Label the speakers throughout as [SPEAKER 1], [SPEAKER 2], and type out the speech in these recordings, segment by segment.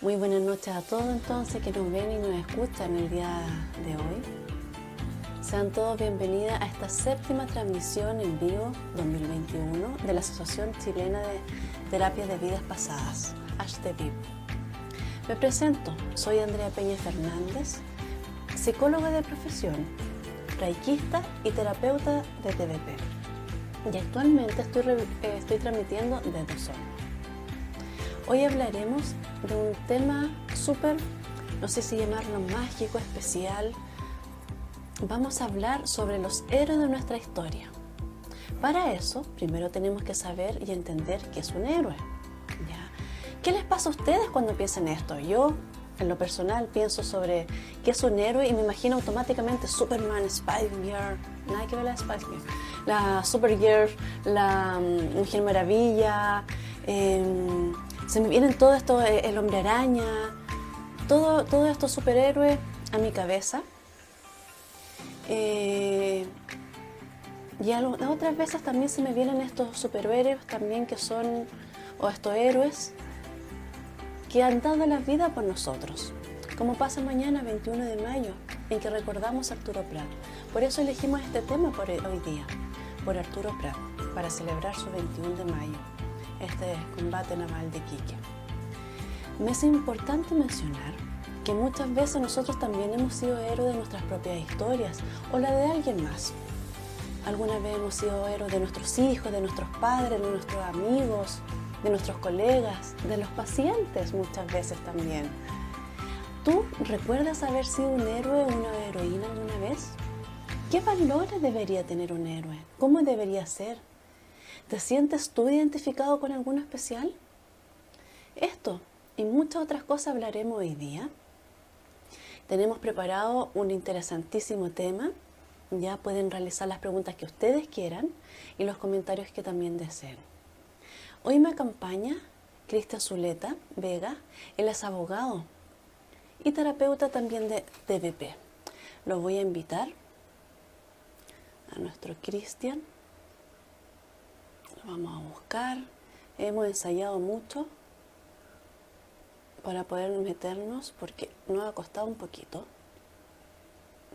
[SPEAKER 1] Muy buenas noches a todos entonces que nos ven y nos escuchan el día de hoy. Sean todos bienvenidos a esta séptima transmisión en vivo 2021 de la Asociación Chilena de Terapias de Vidas Pasadas, ASHTEVIP. Me presento, soy Andrea Peña Fernández, psicóloga de profesión, reikista y terapeuta de TVP. Y actualmente estoy transmitiendo desde Sol. Hoy hablaremos de un tema súper, no sé si llamarlo mágico, especial. Vamos a hablar sobre los héroes de nuestra historia. Para eso, primero tenemos que saber y entender qué es un héroe. ¿Ya? ¿Qué les pasa a ustedes cuando piensan esto? Yo, en lo personal, pienso sobre qué es un héroe y me imagino automáticamente Superman, Spider-Man, nada que ver la Spider-Man, la Supergirl, la Mujer Maravilla, se me vienen todo esto, el Hombre Araña, todos estos superhéroes a mi cabeza. Y otras veces también se me vienen estos superhéroes también que son, o estos héroes que han dado la vida por nosotros, como pasa mañana 21 de mayo, en que recordamos a Arturo Prat. Por eso elegimos este tema por hoy día, por Arturo Prat, para celebrar su 21 de mayo, este combate naval de Iquique. Me es importante mencionar que muchas veces nosotros también hemos sido héroes de nuestras propias historias o la de alguien más. Alguna vez hemos sido héroes de nuestros hijos, de nuestros padres, de nuestros amigos, de nuestros colegas, de los pacientes muchas veces también. ¿Tú recuerdas haber sido un héroe o una heroína alguna vez? ¿Qué valores debería tener un héroe? ¿Cómo debería ser? ¿Te sientes tú identificado con alguno especial? Esto y muchas otras cosas hablaremos hoy día. Tenemos preparado un interesantísimo tema. Ya pueden realizar las preguntas que ustedes quieran y los comentarios que también deseen. Hoy me acompaña Cristian Zuleta Vega. Él es abogado y terapeuta también de TVP. Los voy a invitar a nuestro Cristian. Lo vamos a buscar. Hemos ensayado mucho para poder meternos porque nos ha costado un poquito.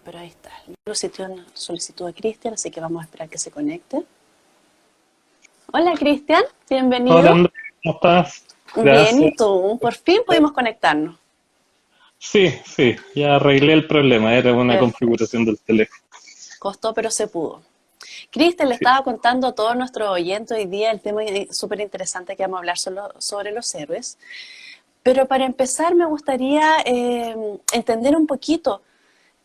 [SPEAKER 1] Pero ahí está. Yo solicitó a Cristian, así que vamos a esperar que se conecte. Hola Cristian, bienvenido.
[SPEAKER 2] Hola Andrea, ¿cómo estás?
[SPEAKER 1] Bien, ¿y
[SPEAKER 2] Gracias.
[SPEAKER 1] tú? Por fin pudimos conectarnos.
[SPEAKER 2] Sí, ya arreglé el problema, era una
[SPEAKER 1] Perfecto.
[SPEAKER 2] configuración del teléfono.
[SPEAKER 1] Costó, pero se pudo. Cristian le
[SPEAKER 2] Sí.
[SPEAKER 1] estaba contando a todos nuestros oyentes hoy día el tema súper interesante que vamos a hablar sobre los héroes. Pero para empezar me gustaría entender un poquito,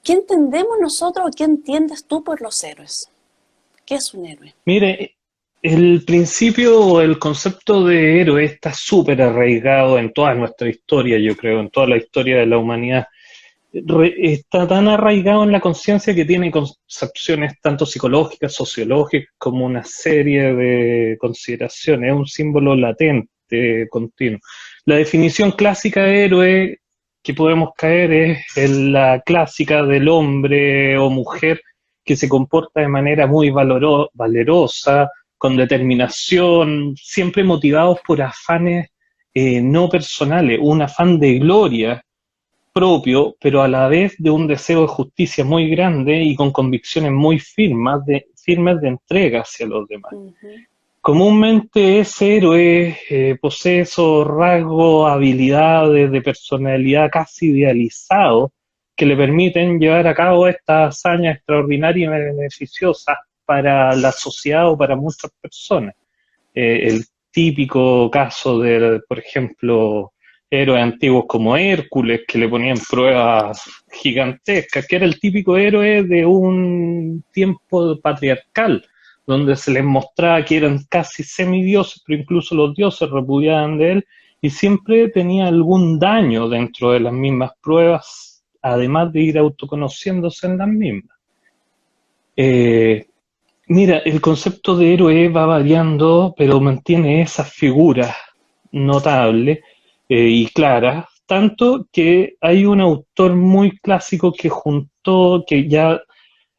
[SPEAKER 1] ¿qué entendemos nosotros o qué entiendes tú por los héroes? ¿Qué es un héroe?
[SPEAKER 2] Mire, el principio o el concepto de héroe está súper arraigado en toda nuestra historia, yo creo, en toda la historia de la humanidad. Está tan arraigado en la conciencia que tiene concepciones tanto psicológicas, sociológicas, como una serie de consideraciones. Es un símbolo latente, continuo. La definición clásica de héroe que podemos caer es en la clásica del hombre o mujer que se comporta de manera muy valerosa, con determinación, siempre motivados por afanes no personales, un afán de gloria propio, pero a la vez de un deseo de justicia muy grande y con convicciones muy firmes de entrega hacia los demás.
[SPEAKER 1] Uh-huh.
[SPEAKER 2] Comúnmente ese héroe posee esos rasgos, habilidades de personalidad casi idealizados que le permiten llevar a cabo estas hazañas extraordinarias y beneficiosas para la sociedad o para muchas personas. El típico caso de, por ejemplo, héroes antiguos como Hércules, que le ponían pruebas gigantescas, que era el típico héroe de un tiempo patriarcal, donde se les mostraba que eran casi semidioses, pero incluso los dioses repudiaban de él, y siempre tenía algún daño dentro de las mismas pruebas, además de ir autoconociéndose en las mismas. Mira, el concepto de héroe va variando, pero mantiene esas figuras notables y claras, tanto que hay un autor muy clásico que ya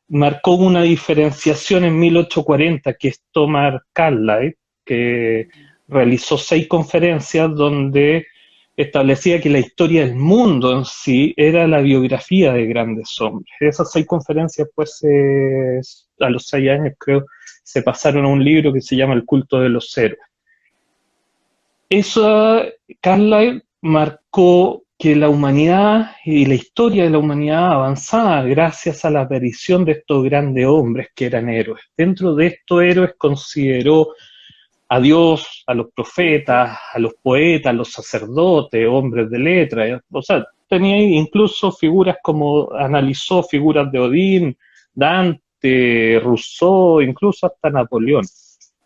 [SPEAKER 2] marcó una diferenciación en 1840, que es Thomas Carlyle, que realizó 6 conferencias donde establecía que la historia del mundo en sí era la biografía de grandes hombres. Esas 6 conferencias, pues, a los 6 años, creo, se pasaron a un libro que se llama El culto de los héroes. Eso, Carlyle marcó que la humanidad y la historia de la humanidad avanzaba gracias a la aparición de estos grandes hombres que eran héroes. Dentro de estos héroes consideró a Dios, a los profetas, a los poetas, a los sacerdotes, hombres de letra. O sea, tenía incluso figuras como, analizó figuras de Odín, Dante, Rousseau, incluso hasta Napoleón.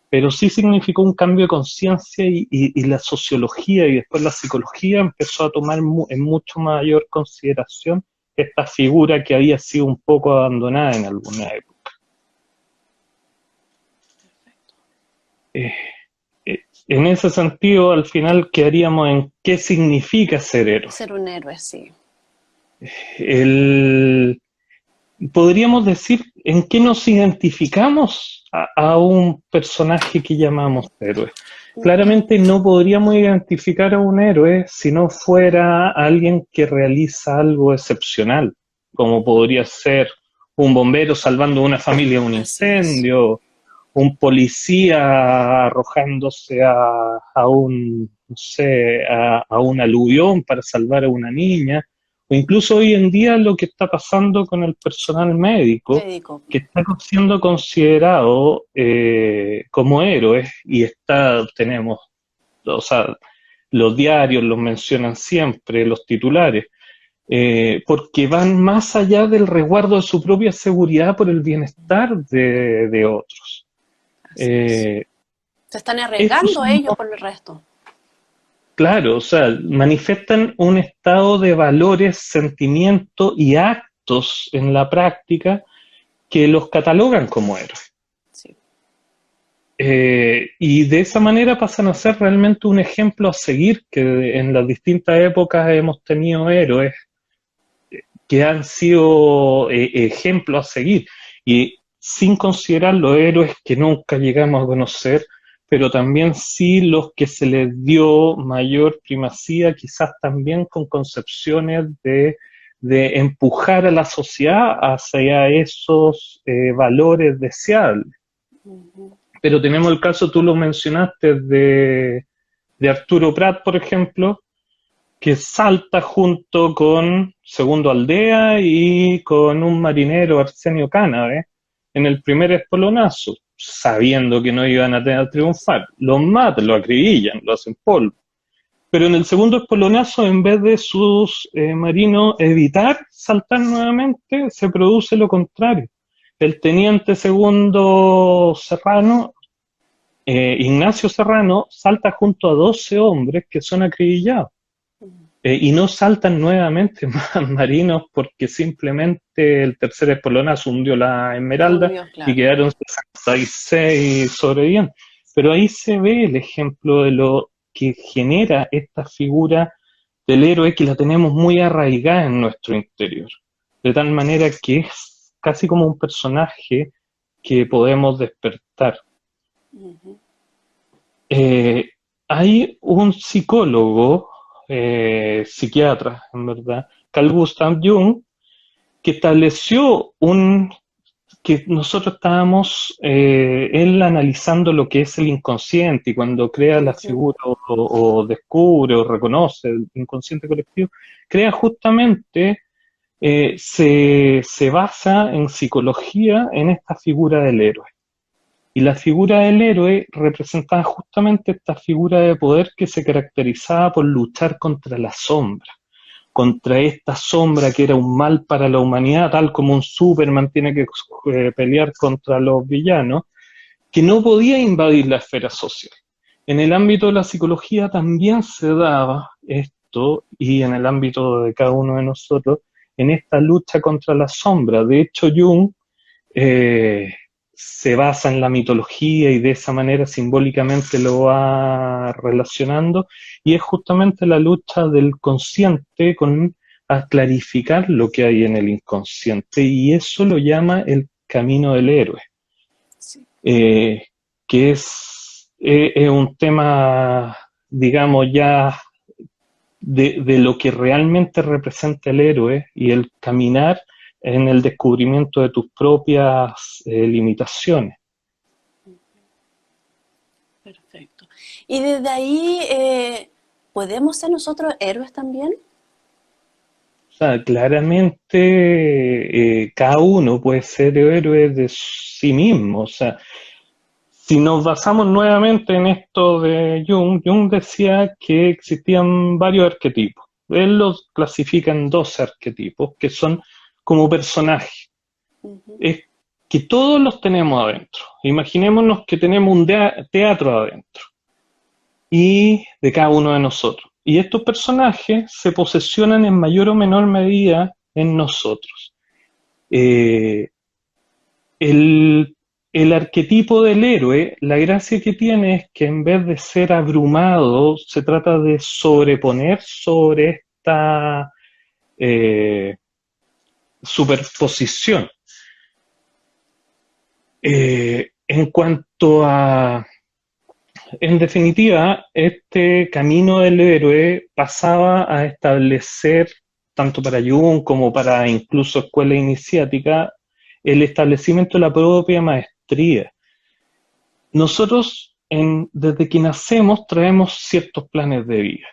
[SPEAKER 2] Pero sí significó un cambio de conciencia y la sociología y después la psicología empezó a tomar en mucho mayor consideración esta figura que había sido un poco abandonada en alguna época. En ese sentido, al final quedaríamos en qué significa ser héroe.
[SPEAKER 1] Ser un héroe, sí.
[SPEAKER 2] Podríamos decir en qué nos identificamos a un personaje que llamamos héroe. Claramente no podríamos identificar a un héroe si no fuera alguien que realiza algo excepcional, como podría ser un bombero salvando a una familia de un incendio, un policía arrojándose a un, no sé, a un aluvión para salvar a una niña, o incluso hoy en día lo que está pasando con el personal médico. Que está siendo considerado como héroes y tenemos, o sea, los diarios los mencionan siempre, los titulares, porque van más allá del resguardo de su propia seguridad por el bienestar de otros.
[SPEAKER 1] Se están arriesgando ellos por el resto.
[SPEAKER 2] Claro, o sea, manifiestan un estado de valores, sentimientos y actos en la práctica que los catalogan como héroes.
[SPEAKER 1] Sí.
[SPEAKER 2] Y de esa manera pasan a ser realmente un ejemplo a seguir, que en las distintas épocas hemos tenido héroes que han sido ejemplos a seguir, y sin considerar los héroes que nunca llegamos a conocer, pero también sí los que se les dio mayor primacía, quizás también con concepciones de empujar a la sociedad hacia esos valores deseables. Pero tenemos el caso, tú lo mencionaste, de Arturo Prat, por ejemplo, que salta junto con Segundo Aldea y con un marinero, Arsenio Cánave, en el primer espolonazo, sabiendo que no iban a triunfar. Los matan, lo acribillan, lo hacen polvo. Pero en el segundo espolonazo, en vez de sus marinos evitar saltar nuevamente, se produce lo contrario. El teniente segundo Serrano, Ignacio Serrano, salta junto a 12 hombres que son acribillados. Y no saltan nuevamente más marinos porque simplemente el tercer espolonazo hundió la Esmeralda, claro, y quedaron 66 sobrevivientes. Pero ahí se ve el ejemplo de lo que genera esta figura del héroe, que la tenemos muy arraigada en nuestro interior, de tal manera que es casi como un personaje que podemos despertar. Hay un psicólogo, psiquiatra, en verdad, Carl Gustav Jung, que estableció que nosotros estábamos, él analizando lo que es el inconsciente, y cuando crea la figura o descubre o reconoce el inconsciente colectivo, crea justamente, se basa en psicología en esta figura del héroe. Y la figura del héroe representaba justamente esta figura de poder que se caracterizaba por luchar contra la sombra, contra esta sombra que era un mal para la humanidad, tal como un Superman tiene que pelear contra los villanos, que no podía invadir la esfera social. En el ámbito de la psicología también se daba esto, y en el ámbito de cada uno de nosotros, en esta lucha contra la sombra. De hecho, Jung se basa en la mitología y de esa manera simbólicamente lo va relacionando, y es justamente la lucha del consciente a clarificar lo que hay en el inconsciente, y eso lo llama el camino del héroe, sí. Que es un tema, digamos, ya de lo que realmente representa el héroe y el caminar en el descubrimiento de tus propias limitaciones.
[SPEAKER 1] Perfecto. Y desde ahí, ¿podemos ser nosotros héroes también?
[SPEAKER 2] O sea, claramente cada uno puede ser héroe de sí mismo. O sea, si nos basamos nuevamente en esto de Jung, Jung decía que existían varios arquetipos. Él los clasifica en 12 arquetipos, que son como personajes.
[SPEAKER 1] Ujú,
[SPEAKER 2] Es que todos los tenemos adentro. Imaginémonos que tenemos un teatro adentro y de cada uno de nosotros. Y estos personajes se posesionan en mayor o menor medida en nosotros. Eh, el, el arquetipo del héroe, la gracia que tiene es que en vez de ser abrumado, se trata de sobreponer sobre esta eh, superposición. En cuanto a, en definitiva, este camino del héroe pasaba a establecer, tanto para Jung como para incluso escuela iniciática, el establecimiento de la propia maestría. Nosotros, desde que nacemos, traemos ciertos planes de vida.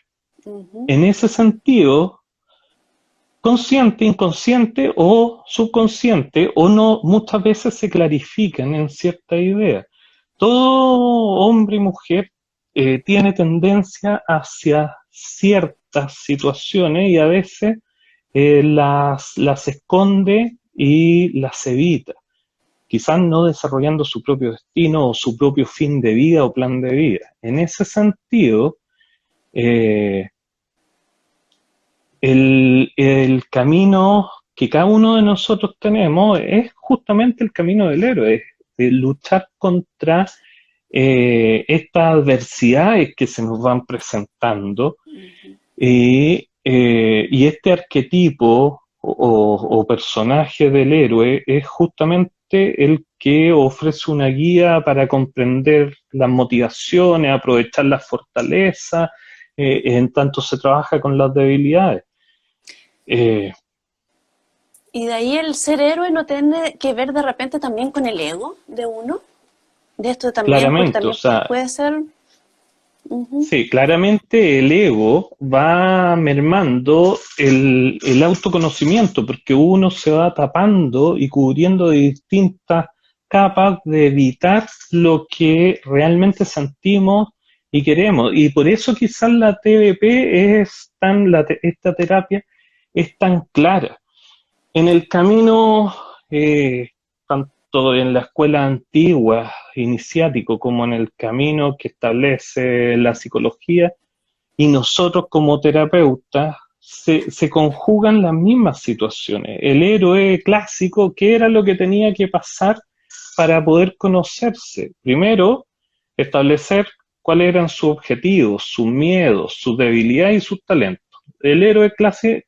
[SPEAKER 1] ujú,
[SPEAKER 2] En ese sentido, consciente, inconsciente o subconsciente, o no, muchas veces se clarifican en cierta idea. Todo hombre y mujer tiene tendencia hacia ciertas situaciones y a veces las esconde y las evita, quizás no desarrollando su propio destino o su propio fin de vida o plan de vida. En ese sentido, eh, el camino que cada uno de nosotros tenemos es justamente el camino del héroe, de luchar contra estas adversidades que se nos van presentando
[SPEAKER 1] ujú.
[SPEAKER 2] y este arquetipo o personaje del héroe es justamente el que ofrece una guía para comprender las motivaciones, aprovechar las fortalezas, en tanto se trabaja con las debilidades. Eh,
[SPEAKER 1] Y de ahí el ser héroe no tiene que ver de repente también con el ego de uno. De esto también, porque
[SPEAKER 2] claramente, o
[SPEAKER 1] también
[SPEAKER 2] sea,
[SPEAKER 1] puede ser. Ujú,
[SPEAKER 2] sí, claramente el ego va mermando el autoconocimiento, porque uno se va tapando y cubriendo de distintas capas de evitar lo que realmente sentimos y queremos. Y por eso quizás la TBP esta terapia es tan clara. En el camino, tanto en la escuela antigua, iniciático, como en el camino que establece la psicología, y nosotros como terapeutas, se conjugan las mismas situaciones. El héroe clásico, ¿qué era lo que tenía que pasar para poder conocerse? Primero, establecer cuáles eran sus objetivos, sus miedos, sus debilidades y sus talentos. El héroe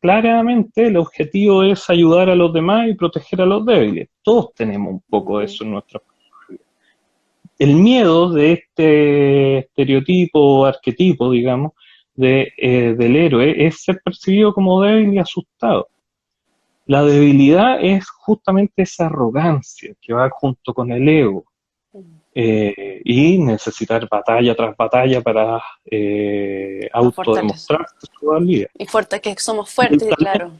[SPEAKER 2] claramente el objetivo es ayudar a los demás y proteger a los débiles. Todos tenemos un poco de
[SPEAKER 1] ujú,
[SPEAKER 2] eso en nuestra vida. El miedo de este estereotipo o arquetipo, digamos, del héroe es ser percibido como débil y asustado. La debilidad es justamente esa arrogancia que va junto con el ego
[SPEAKER 1] ujú.
[SPEAKER 2] y necesitar batalla tras batalla para
[SPEAKER 1] La fortaleza.
[SPEAKER 2] autodemostrarse su valía.
[SPEAKER 1] Y fuerte, que somos
[SPEAKER 2] Y el
[SPEAKER 1] fuertes, y
[SPEAKER 2] talento,
[SPEAKER 1] claro.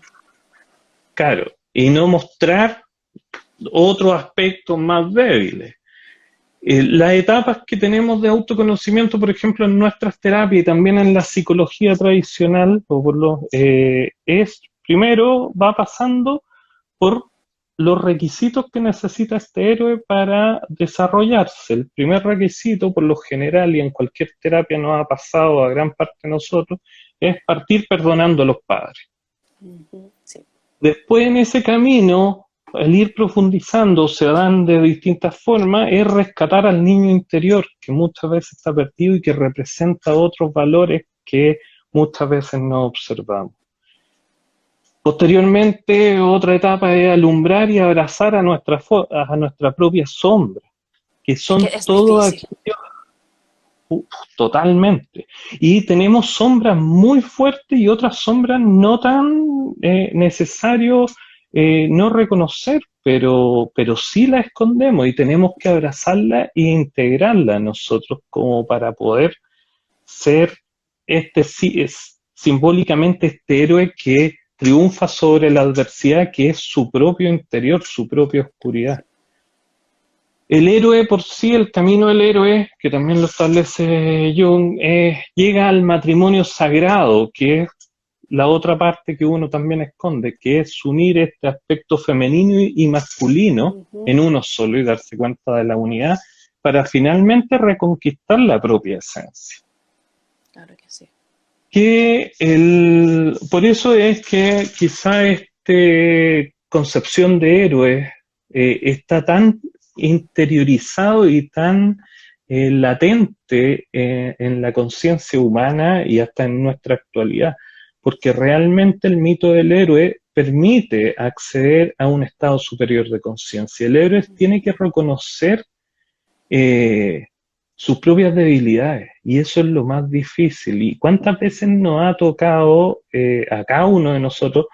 [SPEAKER 2] claro, y no mostrar otros aspectos más débiles. Las etapas que tenemos de autoconocimiento, por ejemplo, en nuestras terapias y también en la psicología tradicional, es primero va pasando por los requisitos que necesita este héroe para desarrollarse. El primer requisito, por lo general, y en cualquier terapia nos ha pasado a gran parte de nosotros, es partir perdonando a los padres.
[SPEAKER 1] Ujú, sí.
[SPEAKER 2] Después en ese camino, al ir profundizando, se dan de distintas formas, es rescatar al niño interior, que muchas veces está perdido y que representa otros valores que muchas veces no observamos. Posteriormente, otra etapa es alumbrar y abrazar a nuestra propia sombra, que
[SPEAKER 1] Que
[SPEAKER 2] son
[SPEAKER 1] es
[SPEAKER 2] todos
[SPEAKER 1] difícil.
[SPEAKER 2] aquellos, Totalmente. Y tenemos sombras muy fuertes y otras sombras no tan necesario no reconocer, pero sí la escondemos y tenemos que abrazarla e integrarla nosotros como para poder ser simbólicamente este héroe que triunfa sobre la adversidad, que es su propio interior, su propia oscuridad. El héroe por sí, el camino del héroe, que también lo establece Jung, llega al matrimonio sagrado, que es la otra parte que uno también esconde, que es unir este aspecto femenino y masculino en uno solo y darse cuenta de la unidad para finalmente reconquistar la propia esencia.
[SPEAKER 1] Claro que sí.
[SPEAKER 2] Por eso es que quizá esta concepción de héroe está tan interiorizado y tan latente en la conciencia humana y hasta en nuestra actualidad, porque realmente el mito del héroe permite acceder a un estado superior de conciencia. El héroe tiene que reconocer sus propias debilidades, y eso es lo más difícil. ¿Y cuántas veces nos ha tocado a cada uno de nosotros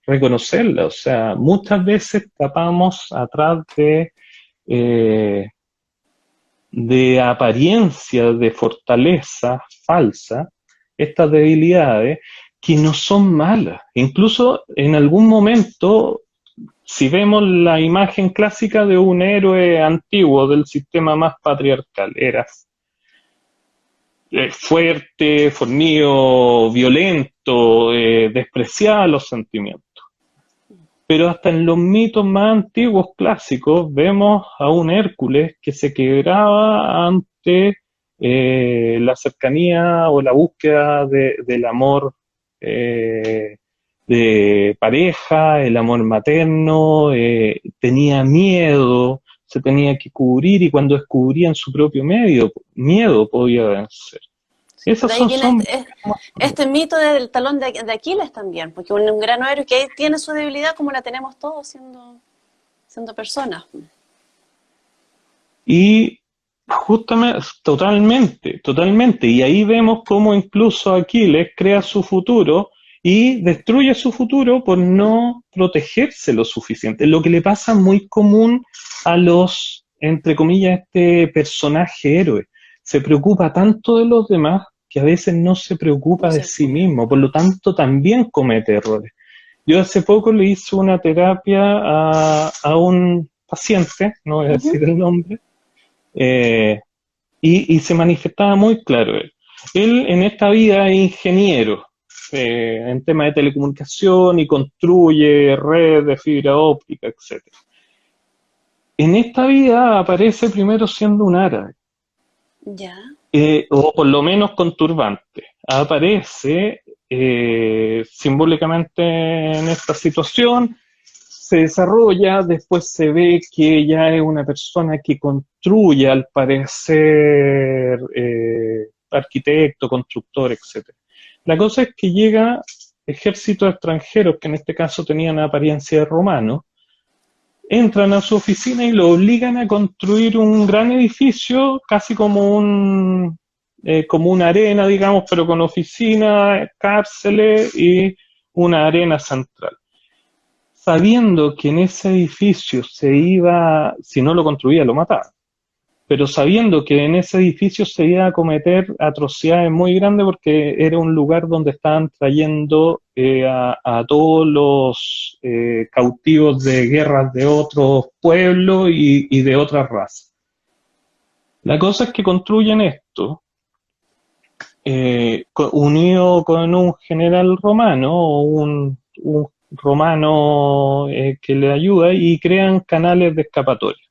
[SPEAKER 2] reconocerla? O sea, muchas veces tapamos atrás de apariencia de fortaleza falsa estas debilidades que no son malas. Incluso en algún momento, si vemos la imagen clásica de un héroe antiguo del sistema más patriarcal, era fuerte, fornido, violento, despreciaba los sentimientos. Pero hasta en los mitos más antiguos clásicos vemos a un Hércules que se quebraba ante la cercanía o la búsqueda del amor de pareja, el amor materno, tenía miedo, se tenía que cubrir, y cuando descubrían su propio miedo podía vencer.
[SPEAKER 1] Sí, por ahí viene este mito del talón de Aquiles también, porque un gran héroe que tiene su debilidad como la tenemos todos siendo personas.
[SPEAKER 2] Y justamente, totalmente, y ahí vemos cómo incluso Aquiles crea su futuro y destruye su futuro por no protegerse lo suficiente, lo que le pasa muy común a los, entre comillas, este personaje héroe. Se preocupa tanto de los demás que a veces no se preocupa de sí mismo, por lo tanto también comete errores. Yo hace poco le hice una terapia a un paciente, no voy a decir el nombre, y se manifestaba muy claro él. Él en esta vida es ingeniero en temas de telecomunicación y construye redes de fibra óptica, etc. En esta vida aparece primero siendo un árabe.
[SPEAKER 1] Ya.
[SPEAKER 2] O por lo menos con turbante. Aparece simbólicamente en esta situación, se desarrolla, después se ve que ella es una persona que construye, al parecer, arquitecto, constructor, etc. La cosa es que llega ejércitos extranjeros, que en este caso tenían apariencia de romanos, entran a su oficina y lo obligan a construir un gran edificio, casi como una arena, digamos, pero con oficinas, cárceles y una arena central. Sabiendo que en ese edificio se iba, si no lo construía, lo mataba, pero sabiendo que en ese edificio se iba a cometer atrocidades muy grandes porque era un lugar donde estaban trayendo a todos los cautivos de guerras de otros pueblos y de otras razas. La cosa es que construyen esto, unido con un general romano o un romano que le ayuda, y crean canales de escapatoria.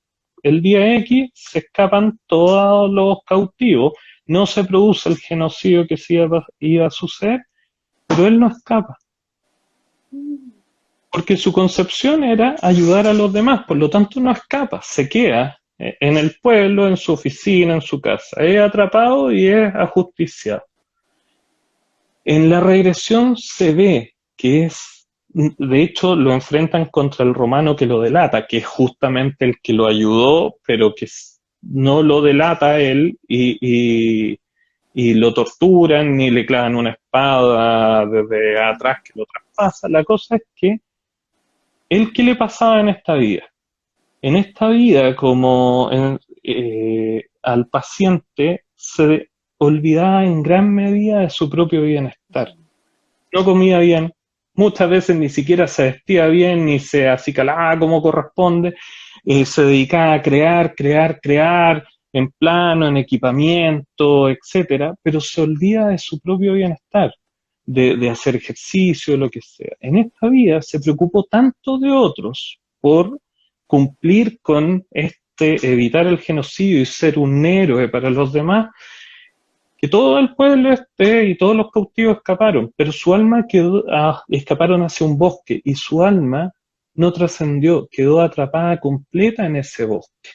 [SPEAKER 2] El día X se escapan todos los cautivos, no se produce el genocidio que sí iba a suceder, pero él no escapa. Porque su concepción era ayudar a los demás, por lo tanto no escapa, se queda en el pueblo, en su oficina, en su casa. Es atrapado y es ajusticiado. En la regresión se ve que de hecho lo enfrentan contra el romano que lo delata, que es justamente el que lo ayudó, pero que no lo delata él, y y lo torturan y le clavan una espada desde atrás que lo traspasa. La cosa es que, ¿él qué le pasaba en esta vida? En esta vida, al paciente se olvidaba en gran medida de su propio bienestar. No comía bien, muchas veces ni siquiera se vestía bien, ni se acicalaba como corresponde, se dedicaba a crear, en plano, en equipamiento, etcétera, pero se olvida de su propio bienestar, de hacer ejercicio, lo que sea. En esta vida se preocupó tanto de otros por cumplir con evitar el genocidio y ser un héroe para los demás, que todo el pueblo y todos los cautivos escaparon, pero su alma escaparon hacia un bosque y su alma no trascendió, quedó atrapada completa en ese bosque,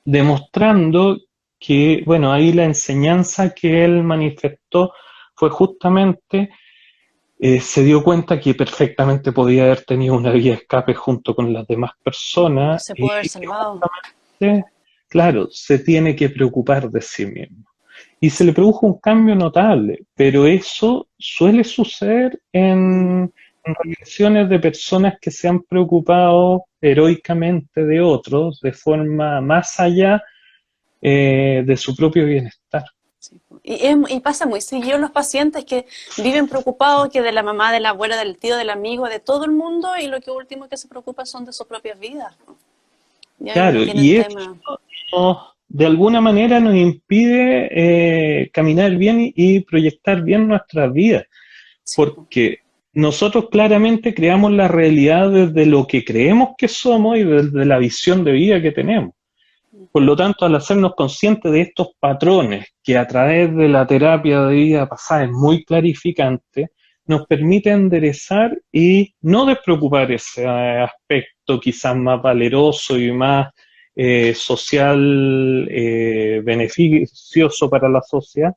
[SPEAKER 2] demostrando que, bueno, ahí la enseñanza que él manifestó fue justamente, se dio cuenta que perfectamente podía haber tenido una vía de escape junto con las demás personas
[SPEAKER 1] Se
[SPEAKER 2] y
[SPEAKER 1] puede haber
[SPEAKER 2] que
[SPEAKER 1] salvado.
[SPEAKER 2] justamente, claro, se tiene que preocupar de sí mismo. Y se le produjo un cambio notable, pero eso suele suceder en relaciones de personas que se han preocupado heroicamente de otros de forma más allá de su propio bienestar.
[SPEAKER 1] Sí. Y pasa muy seguido en los pacientes que viven preocupados que de la mamá, de la abuela, del tío, del amigo, de todo el mundo, y lo que último que se preocupa son de sus propias vidas, ¿no? Y ahí
[SPEAKER 2] Claro,
[SPEAKER 1] no tienen
[SPEAKER 2] y eso
[SPEAKER 1] tema.
[SPEAKER 2] de alguna manera nos impide caminar bien y proyectar bien nuestras vidas,
[SPEAKER 1] Sí,
[SPEAKER 2] porque nosotros claramente creamos la realidad desde lo que creemos que somos y desde la visión de vida que tenemos. Por lo tanto, al hacernos conscientes de estos patrones que a través de la terapia de vida pasada es muy clarificante, nos permite enderezar y no despreocupar ese aspecto quizás más valeroso y más social, beneficioso para la sociedad,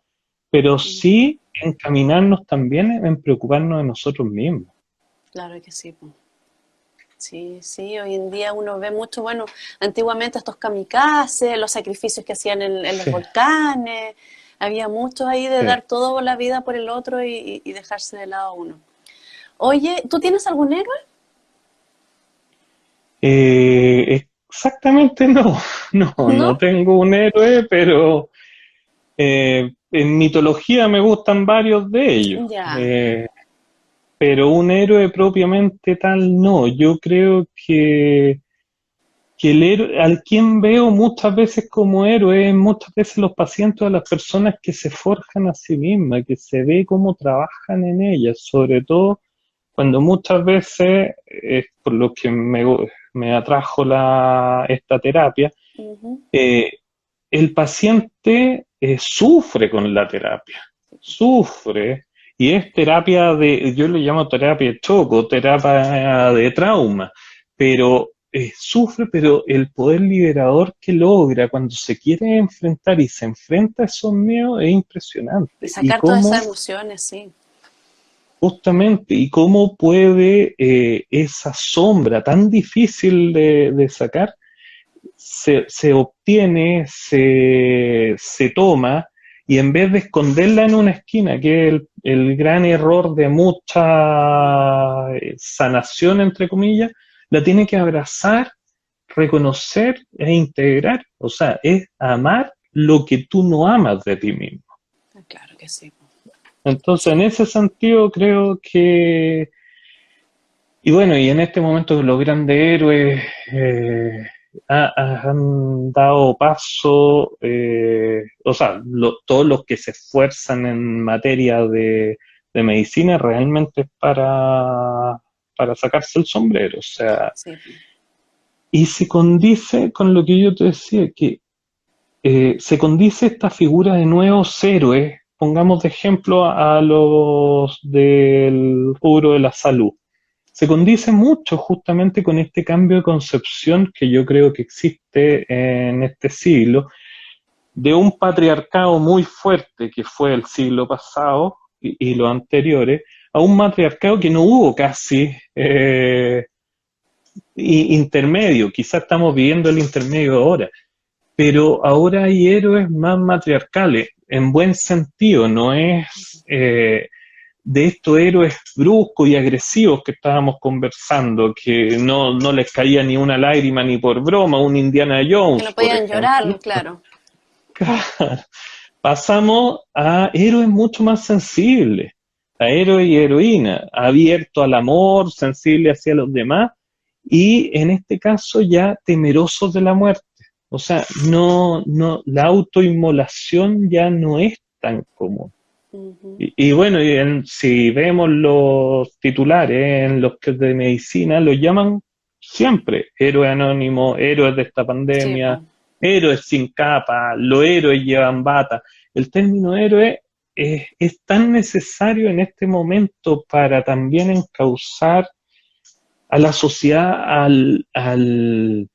[SPEAKER 2] pero sí encaminarnos también en preocuparnos de nosotros mismos.
[SPEAKER 1] claro que sí. Sí, sí, hoy en día uno ve mucho, bueno, antiguamente estos kamikazes, los sacrificios que hacían en los
[SPEAKER 2] Sí,
[SPEAKER 1] volcanes, había mucho ahí de
[SPEAKER 2] sí.
[SPEAKER 1] dar toda la vida por el otro y dejarse de lado uno. Oye, ¿tú tienes algún héroe?
[SPEAKER 2] Exactamente no, no
[SPEAKER 1] ¿No?
[SPEAKER 2] tengo un héroe, pero en mitología me gustan varios de ellos,
[SPEAKER 1] Ya,
[SPEAKER 2] eh, pero un héroe propiamente tal no. Yo creo que el héroe, al quien veo muchas veces como héroe, es muchas veces los pacientes o las personas que se forjan a sí mismas, que se ve cómo trabajan en ellas, sobre todo cuando muchas veces, por lo que me atrajo esta terapia,
[SPEAKER 1] ujú,
[SPEAKER 2] eh, el paciente sufre con la terapia, sufre, y es terapia yo le llamo terapia de choco, terapia de trauma, pero sufre, pero el poder liberador que logra cuando se quiere enfrentar y se enfrenta a esos miedos es
[SPEAKER 1] y
[SPEAKER 2] impresionante. Y
[SPEAKER 1] sacar todas
[SPEAKER 2] cómo
[SPEAKER 1] esas emociones, sí.
[SPEAKER 2] Justamente, y cómo puede esa sombra tan difícil de sacar, se obtiene, se toma, y en vez de esconderla en una esquina, que es el gran error de mucha sanación, entre comillas, la tiene que abrazar, reconocer e integrar. O sea, es amar lo que tú no amas de ti mismo.
[SPEAKER 1] Ah, claro que sí.
[SPEAKER 2] Entonces, en
[SPEAKER 1] Sí,
[SPEAKER 2] ese sentido, creo que y bueno, y en este momento los grandes héroes han dado paso, o sea, todos los que se esfuerzan en materia de medicina realmente es para sacarse el sombrero. O sea,
[SPEAKER 1] sí,
[SPEAKER 2] y se condice con lo que yo te decía, que se condice esta figura de nuevos héroes, pongamos de ejemplo a los del rubro de la salud, se condice mucho justamente con este cambio de concepción que yo creo que existe en este siglo, de un patriarcado muy fuerte que fue el siglo pasado y los anteriores, a un matriarcado que no hubo casi intermedio, quizás estamos viviendo el intermedio ahora, pero ahora hay héroes más matriarcales. en buen sentido, no es de estos héroes bruscos y agresivos que estábamos conversando, que no les caía ni una lágrima ni por broma, un Indiana
[SPEAKER 1] Que
[SPEAKER 2] Jones,
[SPEAKER 1] no
[SPEAKER 2] por
[SPEAKER 1] podían llorar,
[SPEAKER 2] ejemplo.
[SPEAKER 1] claro.
[SPEAKER 2] Pasamos a héroes mucho más sensibles, a héroes y heroínas, abiertos al amor, sensibles hacia los demás, y en este caso ya temerosos de la muerte. O sea, la autoinmolación ya no es tan común.
[SPEAKER 1] Ujú.
[SPEAKER 2] Y bueno, si vemos los titulares en los que de medicina, los llaman siempre héroes anónimos, héroes de esta
[SPEAKER 1] Sí,
[SPEAKER 2] pandemia,
[SPEAKER 1] pues.
[SPEAKER 2] héroes sin capa, los héroes llevan bata. El término héroe es tan necesario en este momento para también encauzar a la sociedad, al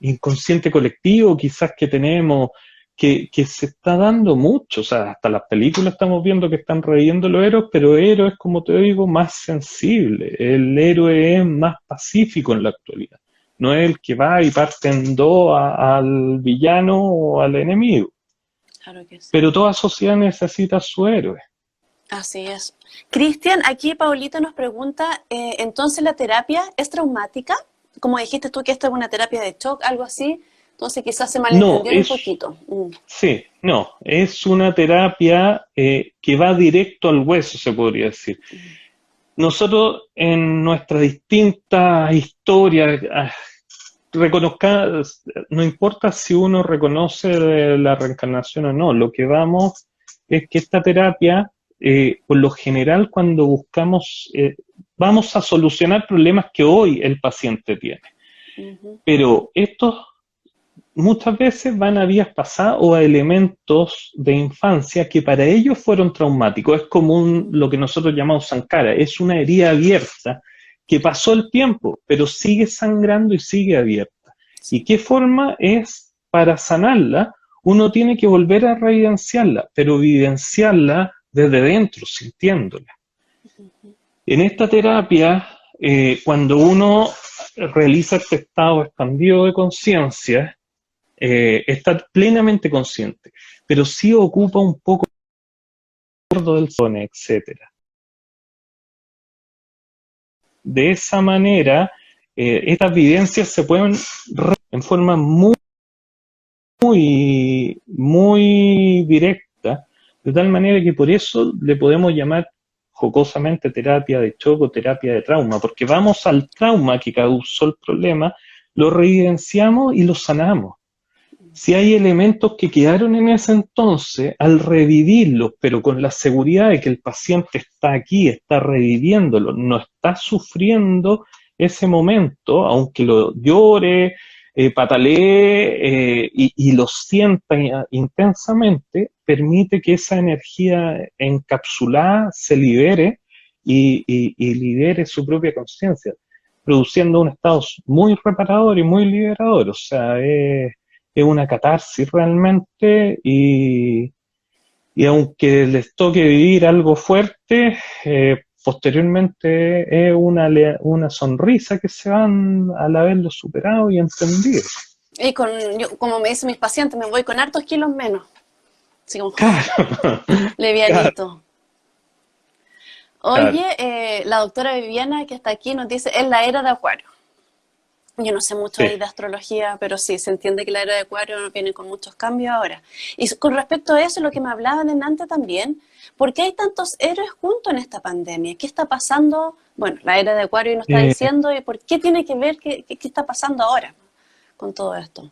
[SPEAKER 2] inconsciente colectivo quizás que tenemos, que se está dando mucho, o sea, hasta las películas estamos viendo que están reviviendo los héroes, pero héroes, como te digo, más sensibles. El héroe es más pacífico en la actualidad. No es el que va y parte en dos al villano o al enemigo.
[SPEAKER 1] Claro que sí.
[SPEAKER 2] Pero toda sociedad necesita su héroe.
[SPEAKER 1] Así es. Cristian, aquí Paulita nos pregunta, entonces la terapia es traumática, como dijiste tú que esta es una terapia de shock, algo así, entonces quizás se
[SPEAKER 2] No,
[SPEAKER 1] malentendieron un poquito.
[SPEAKER 2] sí, no, es una terapia que va directo al hueso, se podría decir. Nosotros en nuestras distintas historias, no importa si uno reconoce la reencarnación o no, lo que vamos es que esta terapia, por lo general, cuando buscamos, vamos a solucionar problemas que hoy el paciente tiene.
[SPEAKER 1] Ujú.
[SPEAKER 2] Pero estos muchas veces van a vías pasadas o a elementos de infancia que para ellos fueron traumáticos. Es como lo que nosotros llamamos sankara, es una herida abierta que pasó el tiempo, pero sigue sangrando y sigue abierta. ¿Y
[SPEAKER 1] Sí.
[SPEAKER 2] qué forma es para sanarla? Uno tiene que volver a revivenciarla, pero vivenciarla desde dentro, sintiéndola. En esta terapia, cuando uno realiza este estado expandido de conciencia, está plenamente consciente, pero sí ocupa un poco del zona, etcétera. De esa manera, estas vivencias se pueden en forma muy directa, de tal manera que por eso le podemos llamar jocosamente terapia de shock o terapia de trauma, porque vamos al trauma que causó el problema, lo revivenciamos y lo sanamos. Si hay elementos que quedaron en ese entonces, al revivirlos, pero con la seguridad de que el paciente está aquí, está reviviéndolo, no está sufriendo ese momento, aunque lo llore, patalee y lo sienta intensamente, permite que esa energía encapsulada se libere y libere su propia conciencia, produciendo un estado muy reparador y muy liberador. O sea, es una catarsis realmente y aunque les toque vivir algo fuerte, posteriormente es una sonrisa que se van al haberlo superado y entendido.
[SPEAKER 1] Y como me dicen mis pacientes, me voy con hartos kilos menos, así como
[SPEAKER 2] Claro, claro,
[SPEAKER 1] levianito.
[SPEAKER 2] claro.
[SPEAKER 1] Oye, la doctora Viviana que está aquí nos dice, es la era de Acuario. Yo no sé mucho
[SPEAKER 2] Sí.
[SPEAKER 1] ahí de astrología, pero sí, se entiende que la era de Acuario viene con muchos cambios ahora. Y con respecto a eso, lo que me hablaban en antes también, ¿por qué hay tantos héroes juntos en esta pandemia? ¿Qué está pasando? Bueno, la era de Acuario nos está
[SPEAKER 2] Eh,
[SPEAKER 1] diciendo, ¿y por qué tiene que ver qué está pasando ahora con todo esto?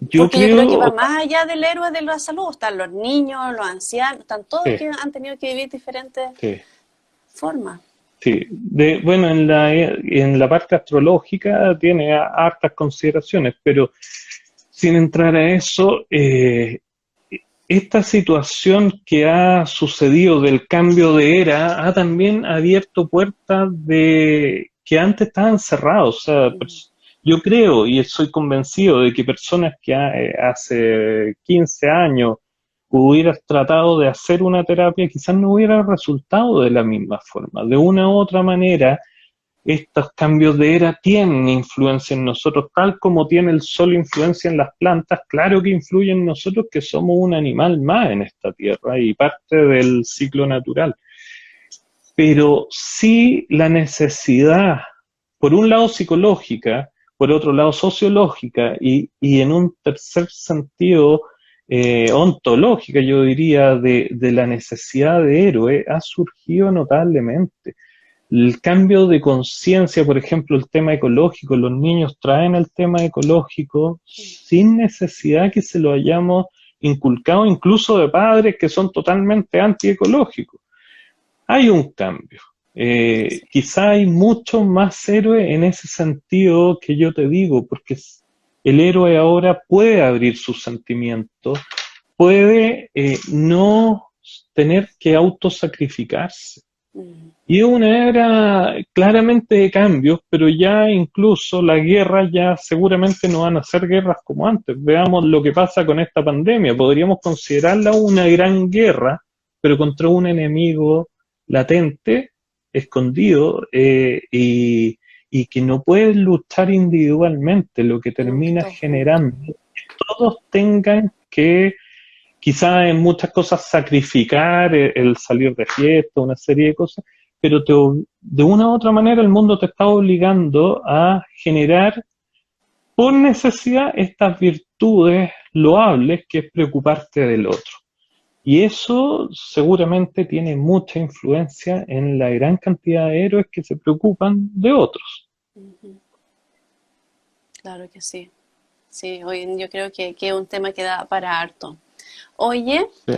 [SPEAKER 2] yo
[SPEAKER 1] Porque yo creo que va
[SPEAKER 2] creo,
[SPEAKER 1] más allá del héroe de la salud. Están los niños, los ancianos, están todos
[SPEAKER 2] sí,
[SPEAKER 1] que han tenido que vivir diferentes
[SPEAKER 2] sí.
[SPEAKER 1] formas.
[SPEAKER 2] Sí, bueno, en la parte astrológica tiene hartas consideraciones, pero sin entrar a eso, esta situación que ha sucedido del cambio de era ha también abierto puertas de que antes estaban cerradas. O sea, yo creo y estoy convencido de que personas que hace 15 años hubieras tratado de hacer una terapia, quizás no hubiera resultado de la misma forma. De una u otra manera, estos cambios de era tienen influencia en nosotros, tal como tiene el sol influencia en las plantas, claro que influye en nosotros que somos un animal más en esta tierra y parte del ciclo natural. Pero sí la necesidad, por un lado psicológica, por otro lado sociológica y en un tercer sentido ontológica, yo diría, de la necesidad de héroe, ha surgido notablemente. El cambio de conciencia, por ejemplo, el tema ecológico, los niños traen el tema ecológico sin necesidad que se lo hayamos inculcado, incluso de padres que son totalmente antiecológicos. Hay un cambio. Quizá hay mucho más héroe en ese sentido que yo te digo, porque el héroe ahora puede abrir sus sentimientos, puede no tener que autosacrificarse. Y es una era claramente de cambios, pero ya incluso las guerras ya seguramente no van a ser guerras como antes. Veamos lo que pasa con esta pandemia. Podríamos considerarla una gran guerra, pero contra un enemigo latente, escondido, y que no puedes luchar individualmente, lo que termina generando que todos tengan que, quizás en muchas cosas, sacrificar el salir de fiesta, una serie de cosas, pero de una u otra manera el mundo te está obligando a generar por necesidad estas virtudes loables que es preocuparte del otro. Y eso seguramente tiene mucha influencia en la gran cantidad de héroes que se preocupan de otros.
[SPEAKER 1] Claro que sí. Sí, hoy yo creo que es un tema que da para harto. Oye,
[SPEAKER 2] Sí.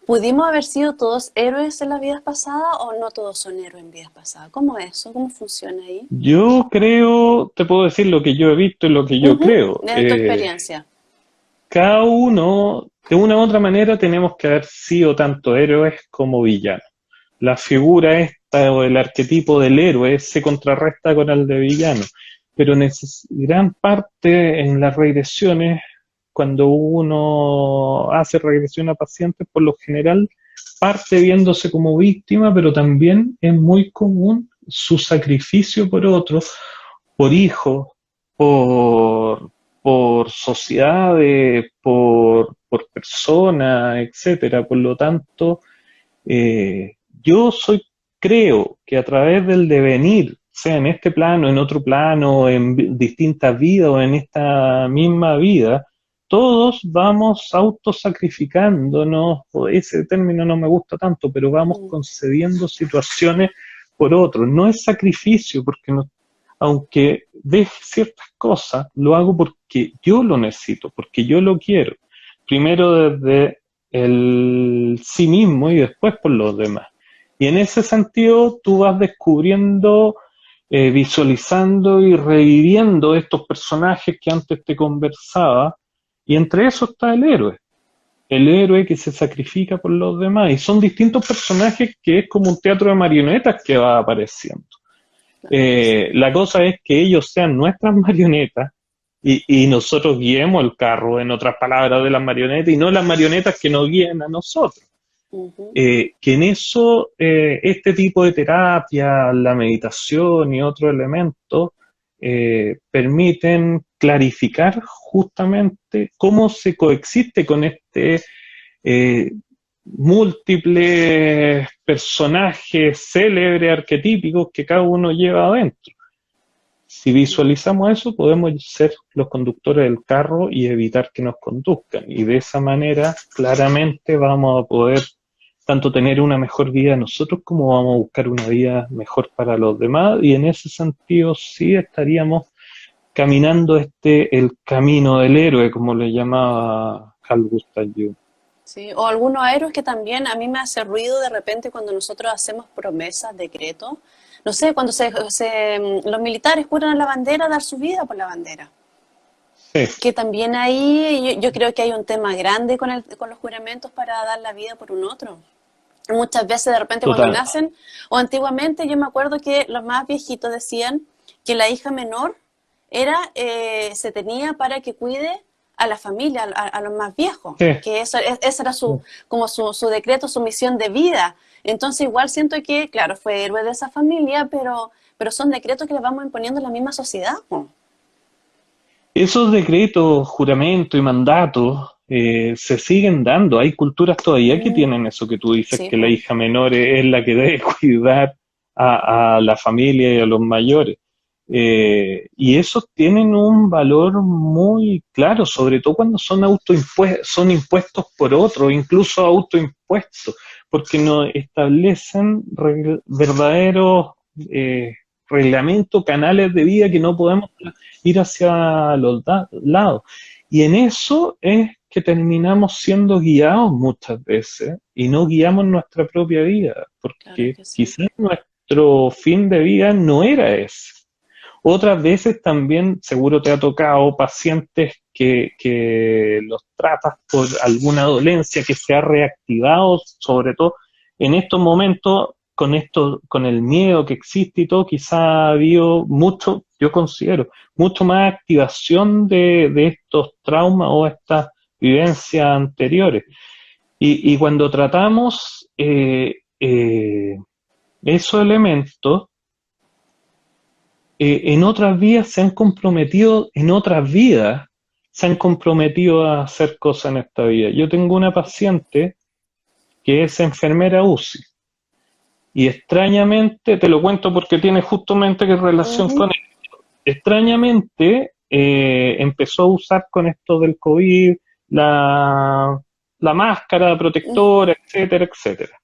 [SPEAKER 1] ¿Pudimos haber sido todos héroes en las vidas pasadas o no todos son héroes en vidas pasadas? ¿Cómo es eso? ¿Cómo funciona ahí?
[SPEAKER 2] Yo creo, te puedo decir lo que yo he visto y lo que yo creo.
[SPEAKER 1] Desde tu experiencia.
[SPEAKER 2] Cada uno, de una u otra manera, tenemos que haber sido tanto héroes como villanos. La figura esta o el arquetipo del héroe se contrarresta con el de villano, pero gran parte en las regresiones, cuando uno hace regresión a pacientes, por lo general parte viéndose como víctima, pero también es muy común su sacrificio por otros, por hijos, por sociedades, por personas, etcétera. Por lo tanto, yo creo que a través del devenir, sea en este plano, en otro plano, en distintas vidas o en esta misma vida, todos vamos autosacrificándonos, o ese término no me gusta tanto, pero vamos concediendo situaciones por otros. No es sacrificio, porque no, aunque deje ciertas cosas, lo hago porque yo lo necesito, porque yo lo quiero. Primero desde el sí mismo y después por los demás. Y en ese sentido tú vas descubriendo, visualizando y reviviendo estos personajes que antes te conversaba, y entre eso está el héroe que se sacrifica por los demás. Y son distintos personajes que es como un teatro de marionetas que va apareciendo. La cosa es que ellos sean nuestras marionetas y nosotros guiemos el carro, en otras palabras, de las marionetas, y no las marionetas que nos guíen a nosotros. Que en eso este tipo de terapia, la meditación y otros elementos permiten clarificar justamente cómo se coexiste con múltiples personajes célebres, arquetípicos que cada uno lleva adentro. Si visualizamos eso, podemos ser los conductores del carro y evitar que nos conduzcan. Y de esa manera, claramente vamos a poder tanto tener una mejor vida nosotros como vamos a buscar una vida mejor para los demás. Y en ese sentido sí estaríamos caminando el camino del héroe, como le llamaba Carl Gustav Jung.
[SPEAKER 1] Sí, o algunos héroes que también a mí me hace ruido de repente cuando nosotros hacemos promesas, decretos. No sé, cuando los militares juran a la bandera, dar su vida por la bandera.
[SPEAKER 2] Sí.
[SPEAKER 1] Que también ahí yo creo que hay un tema grande con los juramentos para dar la vida por un otro. Muchas veces de repente
[SPEAKER 2] Total.
[SPEAKER 1] Cuando nacen, o antiguamente yo me acuerdo que los más viejitos decían que la hija menor se tenía para que cuide a la familia, a los más viejos, sí. Que ese era como su decreto, su misión de vida. Entonces igual siento que, claro, fue héroe de esa familia, pero son decretos que le vamos imponiendo en la misma sociedad, po.
[SPEAKER 2] Esos decretos, juramentos y mandatos se siguen dando. Hay culturas todavía que
[SPEAKER 1] Mm,
[SPEAKER 2] tienen eso que tú dices,
[SPEAKER 1] sí,
[SPEAKER 2] que la
[SPEAKER 1] po.
[SPEAKER 2] hija menor es la que debe cuidar a la familia y a los mayores. Y esos tienen un valor muy claro, sobre todo cuando son son impuestos por otros, incluso autoimpuestos, porque no establecen verdaderos reglamentos, canales de vida que no podemos ir hacia los lados. Y en eso es que terminamos siendo guiados muchas veces y no guiamos nuestra propia vida,
[SPEAKER 1] Claro
[SPEAKER 2] porque
[SPEAKER 1] que sí.
[SPEAKER 2] quizás nuestro fin de vida no era ese. Otras veces también seguro te ha tocado pacientes que los tratas por alguna dolencia que se ha reactivado, sobre todo en estos momentos, con el miedo que existe y todo, quizá ha habido mucho, yo considero, mucho más activación de estos traumas o estas vivencias anteriores. Y cuando tratamos esos elementos, en otras vidas se han comprometido, en otras vidas se han comprometido a hacer cosas en esta vida. Yo tengo una paciente que es enfermera UCI y extrañamente, te lo cuento porque tiene justamente que relación
[SPEAKER 1] Ujú,
[SPEAKER 2] con esto, extrañamente empezó a usar con esto del COVID la, la máscara
[SPEAKER 1] ujú.
[SPEAKER 2] protectora, etcétera, etcétera.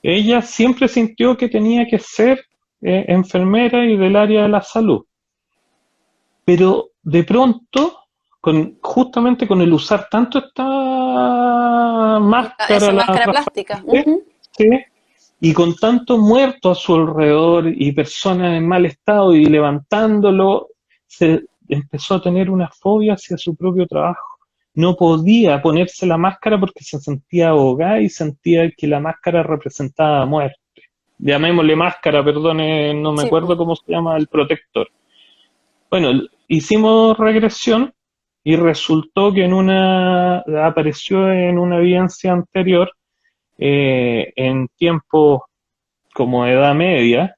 [SPEAKER 2] Ella siempre sintió que tenía que ser enfermera y del área de la salud. Pero de pronto, justamente con el usar tanto esta máscara,
[SPEAKER 1] Esa
[SPEAKER 2] la
[SPEAKER 1] máscara plástica.
[SPEAKER 2] transparente,
[SPEAKER 1] Ujú.
[SPEAKER 2] ¿sí? Y con tanto muerto a su alrededor y personas en mal estado y levantándolo, se empezó a tener una fobia hacia su propio trabajo. No podía ponerse la máscara porque se sentía ahogada y sentía que la máscara representaba muerte. Llamémosle máscara, perdone, no me
[SPEAKER 1] Sí,
[SPEAKER 2] acuerdo
[SPEAKER 1] po.
[SPEAKER 2] cómo se llama el protector. Bueno, hicimos regresión y resultó que apareció en una evidencia anterior, en tiempos como Edad Media,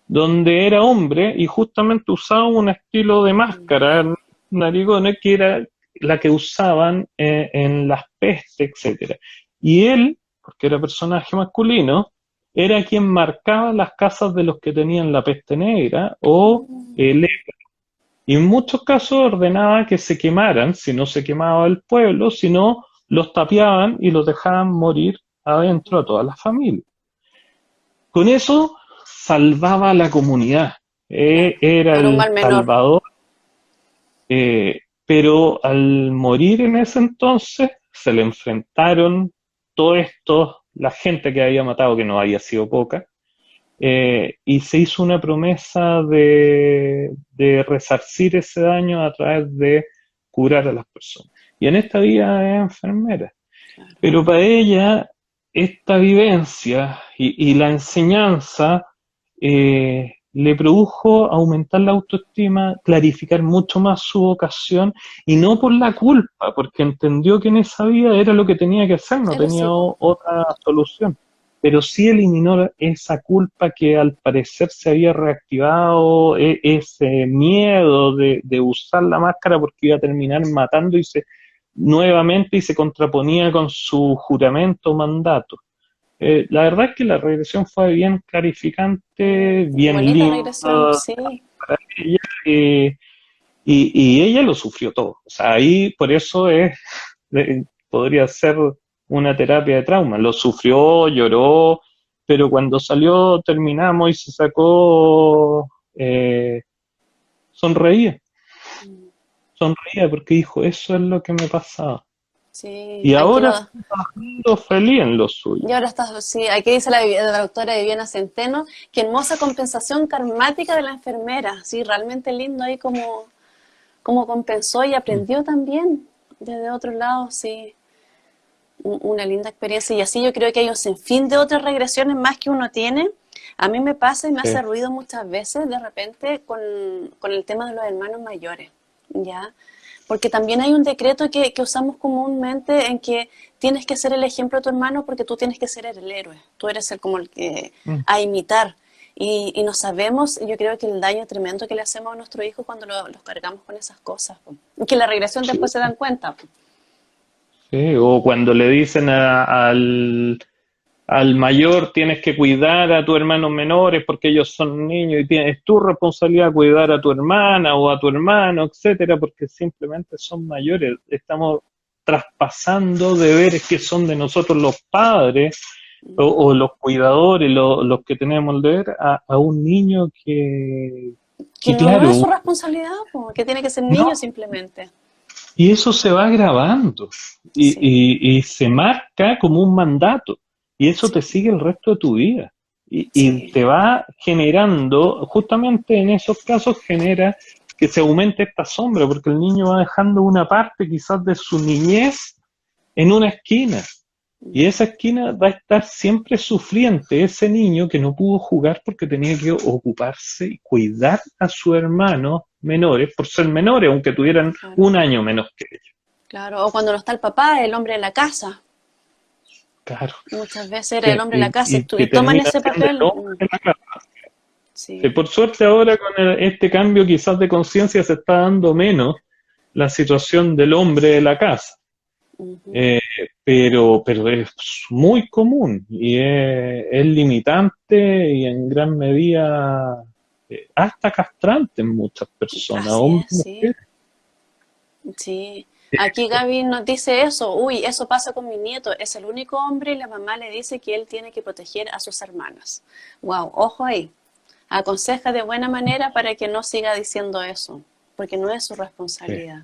[SPEAKER 2] donde era hombre y justamente usaba un estilo de máscara, narigones, que era la que usaban en las pestes, etcétera. Y él, porque era personaje masculino, era quien marcaba las casas de los que tenían la peste negra o el y en muchos casos ordenaba que se quemaran, si no se quemaba el pueblo, si no los tapiaban y los dejaban morir adentro a toda la familia. Con eso salvaba a la comunidad,
[SPEAKER 1] Claro.
[SPEAKER 2] era
[SPEAKER 1] Era un
[SPEAKER 2] el
[SPEAKER 1] mal menor.
[SPEAKER 2] salvador, pero al morir en ese entonces se le enfrentaron todo esto, la gente que había matado, que no había sido poca, y se hizo una promesa de resarcir ese daño a través de curar a las personas. Y en esta vida es enfermera.
[SPEAKER 1] Claro.
[SPEAKER 2] Pero para ella, esta vivencia y la enseñanza le produjo aumentar la autoestima, clarificar mucho más su vocación y no por la culpa, porque entendió que en esa vida era lo que tenía que hacer, no
[SPEAKER 1] Eso
[SPEAKER 2] tenía
[SPEAKER 1] sí, po.
[SPEAKER 2] otra solución. Pero sí eliminó esa culpa que al parecer se había reactivado, ese miedo de usar la máscara porque iba a terminar matando nuevamente y se contraponía con su juramento o mandato. La verdad es que la regresión fue bien clarificante, bien
[SPEAKER 1] Bonita
[SPEAKER 2] linda
[SPEAKER 1] regresión, sí.
[SPEAKER 2] para ella, y ella lo sufrió todo. O sea, ahí por eso podría ser una terapia de trauma. Lo sufrió, lloró, pero cuando salió, terminamos y se sacó, sonreía,
[SPEAKER 1] Mm,
[SPEAKER 2] sonreía porque dijo, eso es lo que me pasaba.
[SPEAKER 1] sí,
[SPEAKER 2] Y
[SPEAKER 1] aquí
[SPEAKER 2] ahora
[SPEAKER 1] lo,
[SPEAKER 2] está trabajando feliz en lo suyo.
[SPEAKER 1] y ahora está, sí, aquí dice la doctora Viviana Centeno, qué hermosa compensación karmática de la enfermera, sí, realmente lindo ahí como compensó y aprendió también desde otro lado, sí, una linda experiencia y así yo creo que hay un sinfín de otras regresiones más que uno tiene. A mí me pasa y me hace
[SPEAKER 2] Sí.
[SPEAKER 1] ruido muchas veces de repente con el tema de los hermanos mayores, ¿ya? Porque también hay un decreto que usamos comúnmente en que tienes que ser el ejemplo de tu hermano porque tú tienes que ser el héroe. Tú eres el, como el que
[SPEAKER 2] Mm.
[SPEAKER 1] a imitar. Y no sabemos, yo creo que el daño tremendo que le hacemos a nuestros hijos cuando los cargamos con esas cosas. Po. Y que la regresión
[SPEAKER 2] Sí,
[SPEAKER 1] después se dan cuenta. Po.
[SPEAKER 2] sí, o cuando le dicen al mayor tienes que cuidar a tus hermanos menores porque ellos son niños y tienes tu responsabilidad cuidar a tu hermana o a tu hermano, etcétera, porque simplemente son mayores. Estamos traspasando deberes que son de nosotros los padres o los cuidadores, los que tenemos el deber, a un niño
[SPEAKER 1] Que
[SPEAKER 2] que
[SPEAKER 1] no es su
[SPEAKER 2] claro,
[SPEAKER 1] responsabilidad, po, que tiene que ser niño
[SPEAKER 2] no,
[SPEAKER 1] simplemente.
[SPEAKER 2] y eso se va grabando
[SPEAKER 1] Sí,
[SPEAKER 2] y se marca como un mandato y eso te
[SPEAKER 1] sí,
[SPEAKER 2] sigue el resto de tu vida y
[SPEAKER 1] sí.
[SPEAKER 2] te va generando, justamente en esos casos genera que se aumente esta sombra porque el niño va dejando una parte quizás de su niñez en una esquina y esa esquina va a estar siempre sufriente, ese niño que no pudo jugar porque tenía que ocuparse y cuidar a sus hermanos menores, por ser menores, aunque tuvieran
[SPEAKER 1] Claro,
[SPEAKER 2] un año menos que ellos.
[SPEAKER 1] claro. O cuando no está el papá, el hombre de la casa.
[SPEAKER 2] Claro.
[SPEAKER 1] Muchas veces era el
[SPEAKER 2] Que,
[SPEAKER 1] hombre de la casa
[SPEAKER 2] y
[SPEAKER 1] y
[SPEAKER 2] que
[SPEAKER 1] toman
[SPEAKER 2] termina
[SPEAKER 1] ese
[SPEAKER 2] siendo el
[SPEAKER 1] papel.
[SPEAKER 2] hombre de la casa. Que
[SPEAKER 1] Sí.
[SPEAKER 2] por suerte ahora con este cambio quizás de conciencia se está dando menos la situación del hombre de la casa.
[SPEAKER 1] Ujú.
[SPEAKER 2] Eh, pero es muy común y es limitante y en gran medida hasta castrante en muchas personas,
[SPEAKER 1] Así
[SPEAKER 2] hombres
[SPEAKER 1] es,
[SPEAKER 2] y
[SPEAKER 1] sí.
[SPEAKER 2] mujeres.
[SPEAKER 1] Sí. Aquí Gaby nos dice eso. Uy, eso pasa con mi nieto. Es el único hombre y la mamá le dice que él tiene que proteger a sus hermanas. Wow, ojo ahí. Aconseja de buena manera para que no siga diciendo eso, porque no es su
[SPEAKER 2] Sí.
[SPEAKER 1] responsabilidad.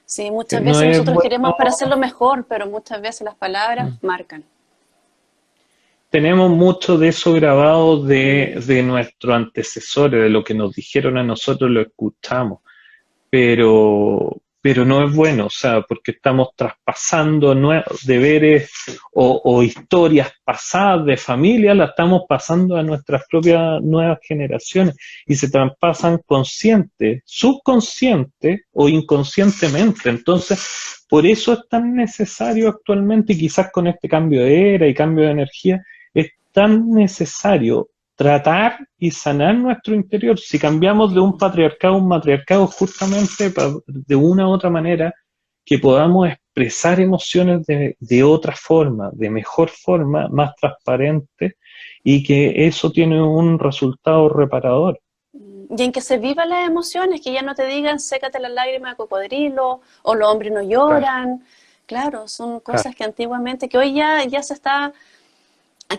[SPEAKER 1] Sí, muchas
[SPEAKER 2] No
[SPEAKER 1] veces
[SPEAKER 2] es
[SPEAKER 1] nosotros
[SPEAKER 2] bueno.
[SPEAKER 1] queremos para hacerlo mejor, pero muchas veces las palabras marcan.
[SPEAKER 2] Tenemos mucho de eso grabado
[SPEAKER 1] Mm,
[SPEAKER 2] de nuestros antecesores, de lo que nos dijeron a nosotros, lo escuchamos, pero no es bueno, o sea, porque estamos traspasando deberes o historias pasadas de familia, las estamos pasando a nuestras propias nuevas generaciones y se traspasan consciente, subconsciente o inconscientemente. Entonces, por eso es tan necesario actualmente, y quizás con este cambio de era y cambio de energía, es tan necesario tratar y sanar nuestro interior. Si cambiamos de un
[SPEAKER 1] sí.
[SPEAKER 2] patriarcado a un matriarcado, justamente de una u otra manera, que podamos expresar emociones de otra forma, de mejor forma, más transparente, y que eso tiene un resultado reparador.
[SPEAKER 1] Y en que se vivan las emociones, que ya no te digan sécate las lágrimas de cocodrilo o los hombres no
[SPEAKER 2] Claro,
[SPEAKER 1] lloran. Claro, son
[SPEAKER 2] claro.
[SPEAKER 1] cosas que antiguamente, que hoy ya se está,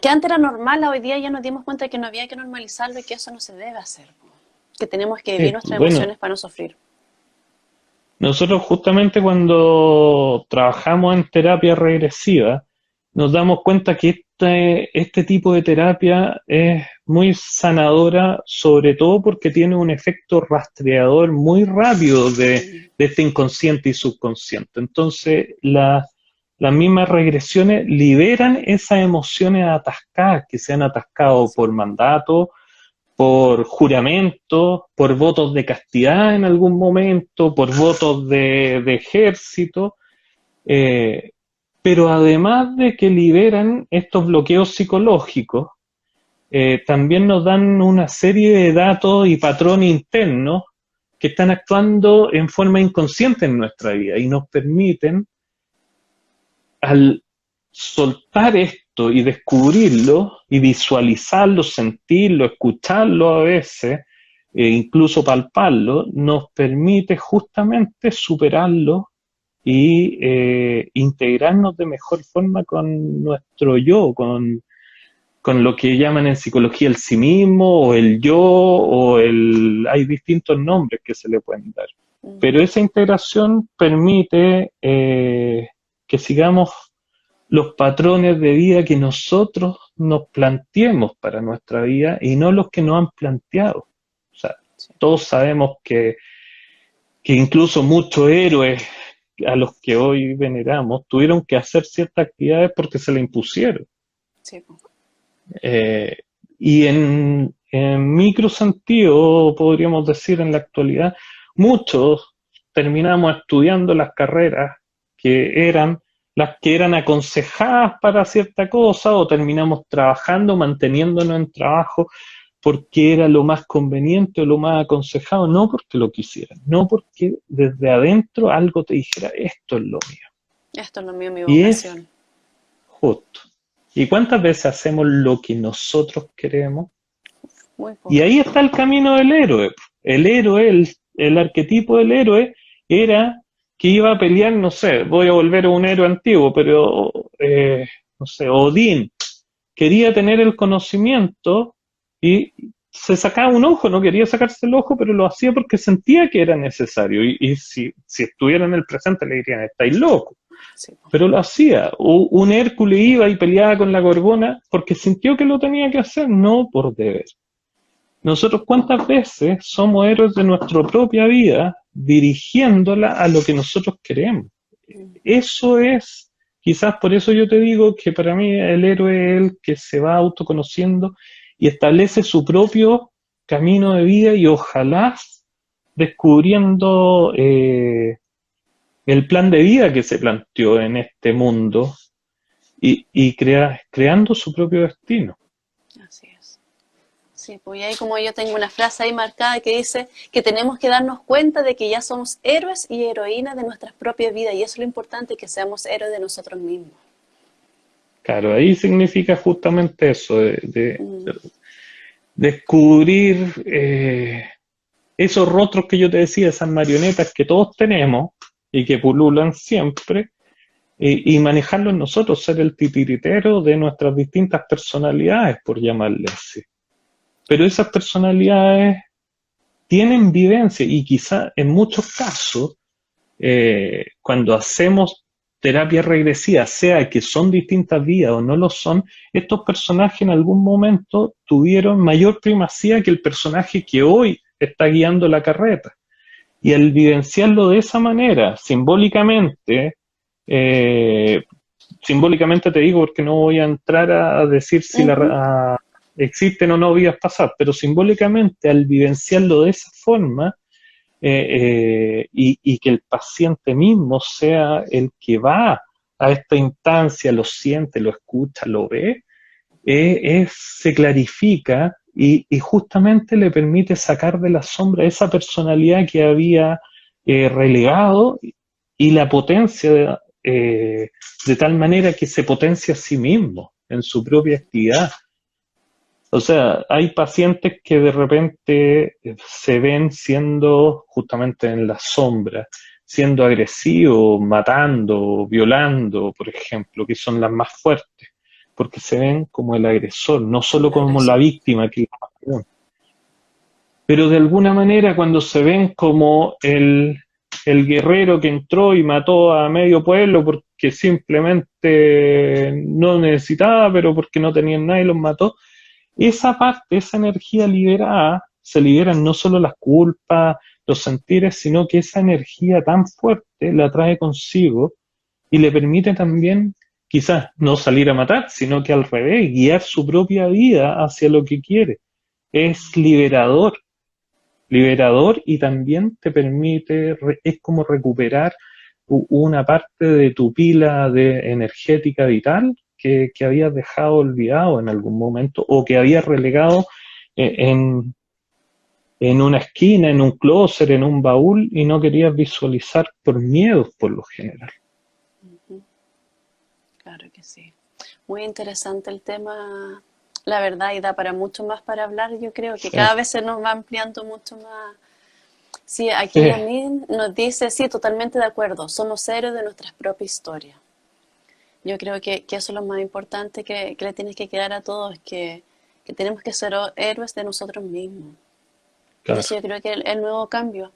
[SPEAKER 1] que antes era normal, hoy día ya nos dimos cuenta que no había que normalizarlo y que eso no se debe hacer. Que tenemos que vivir
[SPEAKER 2] Sí,
[SPEAKER 1] nuestras
[SPEAKER 2] bueno,
[SPEAKER 1] emociones para no sufrir.
[SPEAKER 2] nosotros justamente cuando trabajamos en terapia regresiva, nos damos cuenta que este tipo de terapia es muy sanadora, sobre todo porque tiene un efecto rastreador muy rápido
[SPEAKER 1] Mm,
[SPEAKER 2] de este inconsciente y subconsciente. Entonces, las mismas regresiones liberan esas emociones atascadas que se han atascado por
[SPEAKER 1] sí.
[SPEAKER 2] mandato, por juramento, por votos de castidad en algún momento, por votos de ejército, eh, pero además de que liberan estos bloqueos psicológicos, también nos dan una serie de datos y patrones internos que están actuando en forma inconsciente en nuestra vida y nos permiten, al soltar esto y descubrirlo y visualizarlo, sentirlo, escucharlo a veces, incluso palparlo, nos permite justamente superarlo y integrarnos de mejor forma con nuestro yo, con lo que llaman en psicología el sí mismo o el yo o el... Hay distintos nombres que se le pueden dar. Pero
[SPEAKER 1] Mm,
[SPEAKER 2] esa integración permite que sigamos los patrones de vida que nosotros nos planteemos para nuestra vida y no los que nos han planteado. O sea,
[SPEAKER 1] sí,
[SPEAKER 2] todos sabemos que incluso muchos héroes a los que hoy veneramos tuvieron que hacer ciertas actividades porque se le impusieron.
[SPEAKER 1] sí.
[SPEAKER 2] Eh, y en micro sentido, podríamos decir en la actualidad, muchos terminamos estudiando las carreras que eran las que eran aconsejadas para cierta cosa, o terminamos trabajando, manteniéndonos en trabajo porque era lo más conveniente o lo más aconsejado, no porque lo quisieran, no porque desde adentro algo te dijera, esto es lo mío.
[SPEAKER 1] Esto es lo mío, mi
[SPEAKER 2] Y es
[SPEAKER 1] vocación.
[SPEAKER 2] justo. ¿Y cuántas veces hacemos lo que nosotros queremos?
[SPEAKER 1] Muy
[SPEAKER 2] Y
[SPEAKER 1] poco.
[SPEAKER 2] ahí está el camino del héroe. El héroe, el arquetipo del héroe era que iba a pelear, no sé, voy a volver a un héroe antiguo, pero, no sé, Odín quería tener el conocimiento y se sacaba un ojo, no quería sacarse el ojo, pero lo hacía porque sentía que era necesario. Y si estuviera en el presente le dirían, estáis locos.
[SPEAKER 1] Sí, po.
[SPEAKER 2] Pero lo hacía. Un Hércules iba y peleaba con la Gorgona porque sintió que lo tenía que hacer, no por deber. Nosotros cuántas veces somos héroes de nuestra propia vida dirigiéndola a lo que nosotros queremos. Eso es, quizás por eso yo te digo que para mí el héroe es el que se va autoconociendo y establece su propio camino de vida y ojalá descubriendo el plan de vida que se planteó en este mundo y creando su propio destino.
[SPEAKER 1] Así es. Sí, pues y ahí como yo tengo una frase ahí marcada que dice que tenemos que darnos cuenta de que ya somos héroes y heroínas de nuestras propias vidas, y eso es lo importante, que seamos héroes de nosotros mismos.
[SPEAKER 2] Claro, ahí significa justamente eso, de
[SPEAKER 1] Mm.
[SPEAKER 2] descubrir esos rostros que yo te decía, esas marionetas que todos tenemos y que pululan siempre, y manejarlo en nosotros, ser el titiritero de nuestras distintas personalidades, por llamarle así. Pero esas personalidades tienen vivencia y quizá en muchos casos, cuando hacemos terapia regresiva, sea que son distintas vidas o no lo son, estos personajes en algún momento tuvieron mayor primacía que el personaje que hoy está guiando la carreta. Y al vivenciarlo de esa manera, simbólicamente te digo porque no voy a entrar a decir si existen o no vidas pasadas, pero simbólicamente al vivenciarlo de esa forma, y que el paciente mismo sea el que va a esta instancia, lo siente, lo escucha, lo ve, se clarifica y justamente le permite sacar de la sombra esa personalidad que había relegado y la potencia de tal manera que se potencia a sí mismo en su propia actividad. O sea, hay pacientes que de repente se ven siendo justamente en la sombra, siendo agresivos, matando, violando, por ejemplo, que son las más fuertes, porque se ven como el agresor, no solo
[SPEAKER 1] El
[SPEAKER 2] como la
[SPEAKER 1] agresor.
[SPEAKER 2] víctima, que es la más común. Pero de alguna manera cuando se ven como el guerrero que entró y mató a medio pueblo porque simplemente no necesitaba, pero porque no tenían nada y los mató, esa parte, esa energía liberada, se liberan no solo las culpas, los sentires, sino que esa energía tan fuerte la trae consigo y le permite también quizás no salir a matar, sino que al revés, guiar su propia vida hacia lo que quiere. Es liberador y también te permite, es como recuperar una parte de tu pila de energética vital que habías dejado olvidado en algún momento o que habías relegado en una esquina, en un closet, en un baúl y no querías visualizar por miedos por lo general.
[SPEAKER 1] Claro que sí. Muy interesante el tema, la verdad, y da para mucho más para hablar. Yo creo que
[SPEAKER 2] Sí.
[SPEAKER 1] cada vez se nos va ampliando mucho más. Sí, aquí
[SPEAKER 2] Sí.
[SPEAKER 1] Yamin nos dice, sí, totalmente de acuerdo, somos héroes de nuestras propias historias. Yo creo que eso es lo más importante que le tienes que quedar a todos, que tenemos que ser héroes de nosotros mismos. Por
[SPEAKER 2] Claro.
[SPEAKER 1] eso yo creo que el nuevo cambio,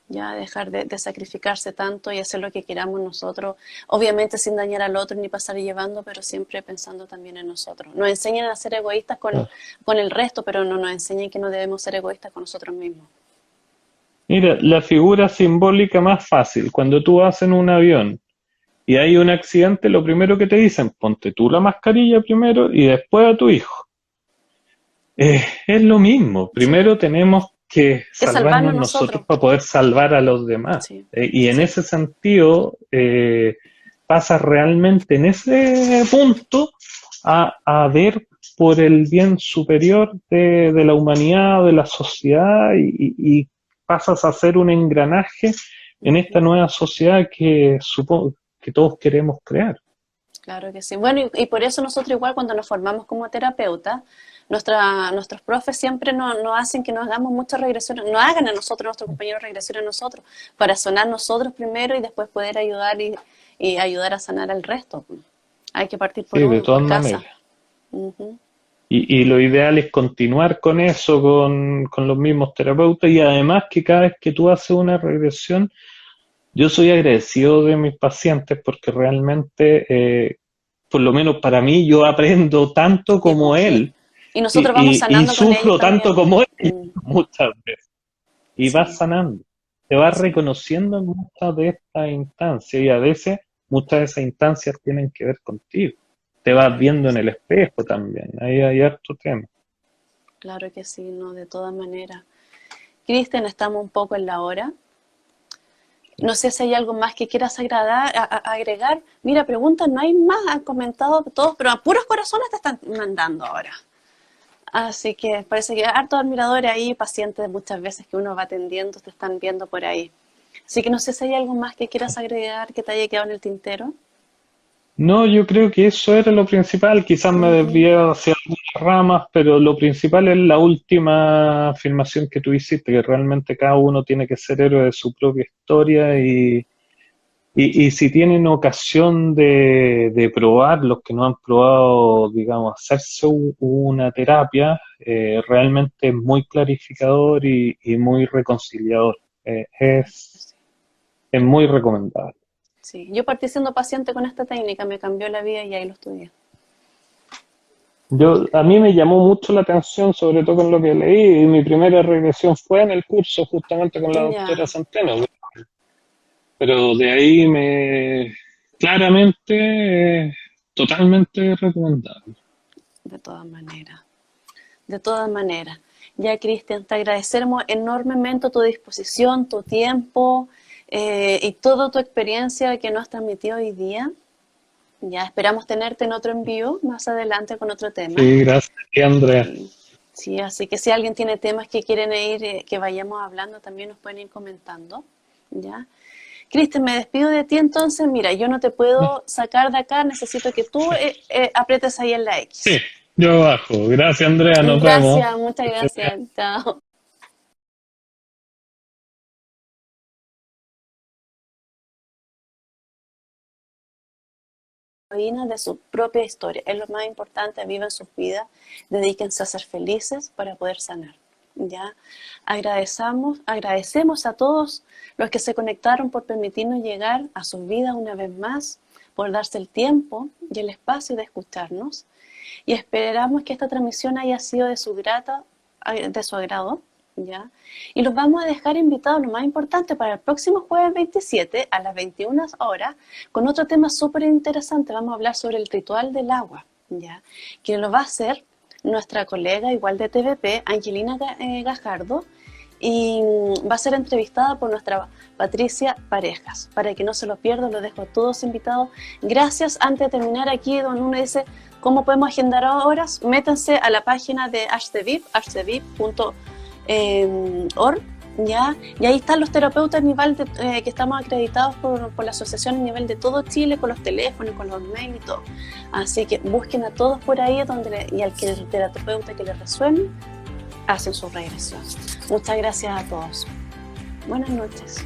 [SPEAKER 1] ya dejar de sacrificarse tanto y hacer lo que queramos nosotros, obviamente sin dañar al otro ni pasar llevando, pero siempre pensando también en nosotros. Nos enseñan a ser egoístas con el resto, pero no nos enseñan que no debemos ser egoístas con nosotros mismos.
[SPEAKER 2] Mira, la figura simbólica más fácil, cuando tú vas en un avión y hay un accidente, lo primero que te dicen, ponte tú la mascarilla primero y después a tu hijo. Es lo mismo,
[SPEAKER 1] Sí,
[SPEAKER 2] primero tenemos que
[SPEAKER 1] salvarnos
[SPEAKER 2] salvarnos
[SPEAKER 1] nosotros.
[SPEAKER 2] nosotros para poder salvar a los demás.
[SPEAKER 1] Sí.
[SPEAKER 2] Y en ese sentido, pasa realmente en ese punto a ver por el bien superior de la humanidad, de la sociedad, y pasas a ser un engranaje en esta nueva sociedad que supongo que todos queremos crear.
[SPEAKER 1] Claro que sí. Bueno, y por eso nosotros igual cuando nos formamos como terapeutas, nuestros profes siempre nos hacen que nos hagamos muchas regresiones, nos hagan a nosotros, nuestros compañeros regresiones a nosotros, para sanar nosotros primero y después poder ayudar y ayudar a sanar al resto. Hay que partir por
[SPEAKER 2] Sí,
[SPEAKER 1] uno,
[SPEAKER 2] de todas
[SPEAKER 1] por casa.
[SPEAKER 2] maneras.
[SPEAKER 1] Ujú.
[SPEAKER 2] Y lo ideal es continuar con eso, con los mismos terapeutas, y además que cada vez que tú haces una regresión, yo soy agradecido de mis pacientes porque realmente, por lo menos para mí, yo aprendo tanto
[SPEAKER 1] Sí,
[SPEAKER 2] como
[SPEAKER 1] pues,
[SPEAKER 2] él
[SPEAKER 1] y nosotros vamos
[SPEAKER 2] y
[SPEAKER 1] sanando con ellos
[SPEAKER 2] sufro tanto
[SPEAKER 1] también.
[SPEAKER 2] como él muchas veces. Y vas
[SPEAKER 1] Sí,
[SPEAKER 2] sanando, te vas
[SPEAKER 1] sí.
[SPEAKER 2] reconociendo en muchas de estas instancias, y a veces muchas de esas instancias tienen que ver contigo. Te vas viendo en el espejo también, ahí hay harto tema.
[SPEAKER 1] Claro que sí, no, de todas maneras. Cristian, estamos un poco en la hora. No sé si hay algo más que quieras agregar. Mira, preguntas, no hay más, han comentado todos, pero a puros corazones te están mandando ahora. Así que parece que hartos admiradores ahí, pacientes muchas veces que uno va atendiendo, te están viendo por ahí. Así que no sé si hay algo más que quieras agregar que te haya quedado en el tintero.
[SPEAKER 2] No, yo creo que eso era lo principal. Quizás me
[SPEAKER 1] Ujú.
[SPEAKER 2] desvié hacia algunas ramas, pero lo principal es la última afirmación que tú hiciste, que realmente cada uno tiene que ser héroe de su propia historia, y si tienen ocasión de probar, los que no han probado, digamos, hacerse una terapia, realmente es muy clarificador y muy reconciliador.
[SPEAKER 1] Claro que sí.
[SPEAKER 2] Es muy recomendable.
[SPEAKER 1] Sí, yo partí siendo paciente con esta técnica, me cambió la vida y ahí lo estudié.
[SPEAKER 2] A mí me llamó mucho la atención, sobre todo con lo que leí, y mi primera regresión fue en el curso justamente con la
[SPEAKER 1] Ya,
[SPEAKER 2] doctora Centeno, pero de ahí claramente, totalmente recomendable.
[SPEAKER 1] de todas maneras. De todas maneras. Ya, Cristian, te agradecemos enormemente tu disposición, tu tiempo y toda tu experiencia que nos has transmitido hoy día. Ya esperamos tenerte en otro envío más adelante con otro tema.
[SPEAKER 2] Sí, gracias, Andrea.
[SPEAKER 1] Sí, sí, así que si alguien tiene temas que quieren ir, que vayamos hablando, también nos pueden ir comentando. ¿Ya? Cristian, me despido de ti entonces. Mira, yo no te puedo sacar de acá, necesito que tú aprietes ahí en la
[SPEAKER 2] Sí,
[SPEAKER 1] X.
[SPEAKER 2] yo bajo. Gracias, Andrea, nos vemos.
[SPEAKER 1] Gracias, muchas gracias. Chao. De su propia historia. Es lo más importante, vivan sus vidas, dedíquense a ser felices para poder sanar. ¿Ya? Agradecemos a todos los que se conectaron por permitirnos llegar a sus vidas una vez más, por darse el tiempo y el espacio de escucharnos. Y esperamos que esta transmisión haya sido de su agrado. ¿Ya? Y los vamos a dejar invitados, lo más importante, para el próximo jueves 27 a las 21 horas con otro tema súper interesante. Vamos a hablar sobre el ritual del agua, ¿ya? Que lo va a hacer nuestra colega igual de TVP, Angelina Gajardo, y va a ser entrevistada por nuestra Patricia Parejas. Para que no se lo pierdan, los dejo a todos invitados. Gracias. Antes de terminar, aquí donde uno dice cómo podemos agendar horas, métanse a la página de HCVIP, hcvip.org, ¿ya? Y ahí están los terapeutas a nivel que estamos acreditados por la asociación a nivel de todo Chile, con los teléfonos, con los mails y todo. Así que busquen a todos por ahí y al que el terapeuta que les resuene, hacen su regresión. Muchas gracias a todos. Buenas noches.